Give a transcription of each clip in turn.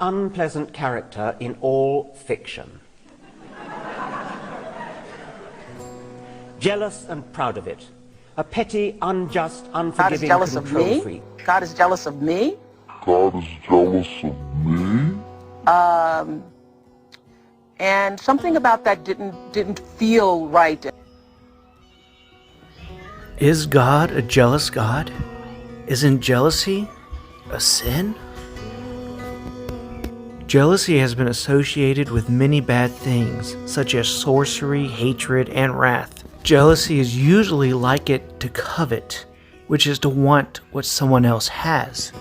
unpleasant character in all fiction. Jealous and proud of it. A petty, unjust, unforgiving control freak. God is jealous of me. God is jealous of me. And something about that didn't feel right. Is God a jealous God? Isn't jealousy a sin? Jealousy has been associated with many bad things, such as sorcery, hatred, and wrath. Jealousy is usually likened to covet, which is to want what someone else has.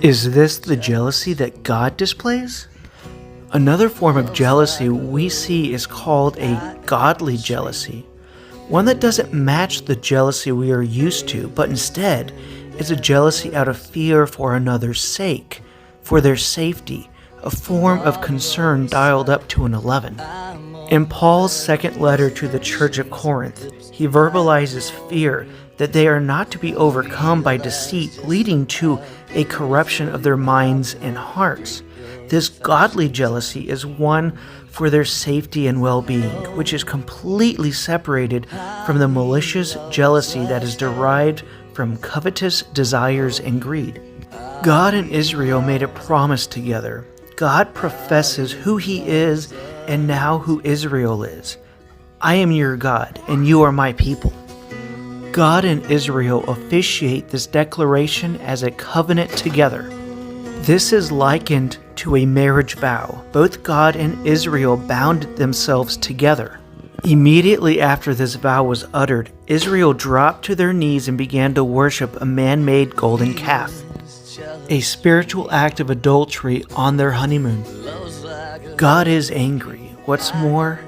Is this the jealousy that God displays? Another form of jealousy we see is called a godly jealousy, one that doesn't match the jealousy we are used to, but instead is a jealousy out of fear for another's sake, for their safety, a form of concern dialed up to an 11. In Paul's second letter to the Church of Corinth, he verbalizes fear that they are not to be overcome by deceit, leading to a corruption of their minds and hearts. This godly jealousy is one for their safety and well-being, which is completely separated from the malicious jealousy that is derived from covetous desires and greed. God and Israel made a promise together. God professes who He is and now who Israel is. I am your God, and you are my people. God and Israel officiate this declaration as a covenant together. This is likened to a marriage vow. Both God and Israel bound themselves together. Immediately after this vow was uttered, Israel dropped to their knees and began to worship a man-made golden calf, a spiritual act of adultery on their honeymoon. God is angry. What's more,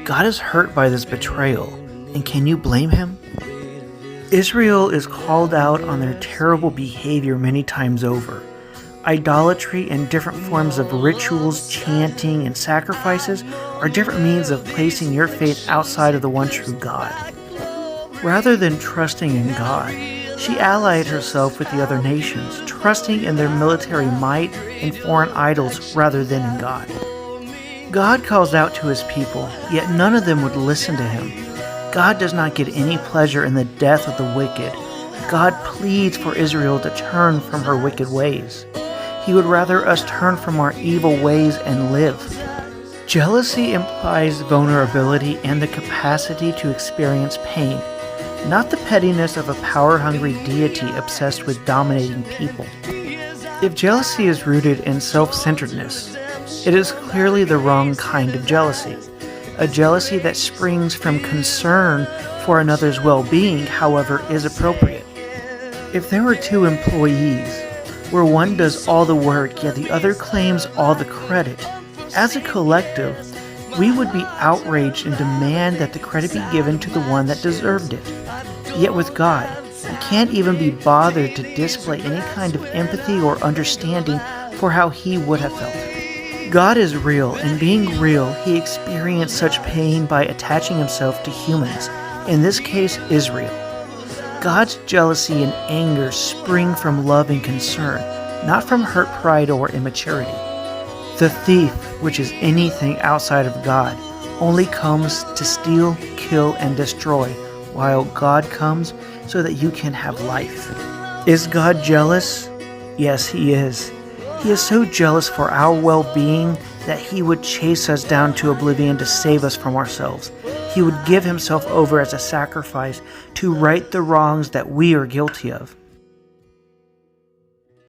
God is hurt by this betrayal, and can you blame Him? Israel is called out on their terrible behavior many times over. Idolatry and different forms of rituals, chanting, and sacrifices are different means of placing your faith outside of the one true God. Rather than trusting in God, she allied herself with the other nations, trusting in their military might and foreign idols rather than in God. God calls out to His people, yet none of them would listen to Him. God does not get any pleasure in the death of the wicked. God pleads for Israel to turn from her wicked ways. He would rather us turn from our evil ways and live. Jealousy implies vulnerability and the capacity to experience pain, not the pettiness of a power-hungry deity obsessed with dominating people. If jealousy is rooted in self-centeredness, it is clearly the wrong kind of jealousy. A jealousy that springs from concern for another's well-being, however, is appropriate. If there were two employees, where one does all the work yet the other claims all the credit, as a collective, we would be outraged and demand that the credit be given to the one that deserved it. Yet with God, we can't even be bothered to display any kind of empathy or understanding for how He would have felt. God is real, and being real, He experienced such pain by attaching Himself to humans, in this case, Israel. God's jealousy and anger spring from love and concern, not from hurt pride or immaturity. The thief, which is anything outside of God, only comes to steal, kill, and destroy, while God comes so that you can have life. Is God jealous? Yes, He is. He is so jealous for our well-being that He would chase us down to oblivion to save us from ourselves. He would give Himself over as a sacrifice to right the wrongs that we are guilty of.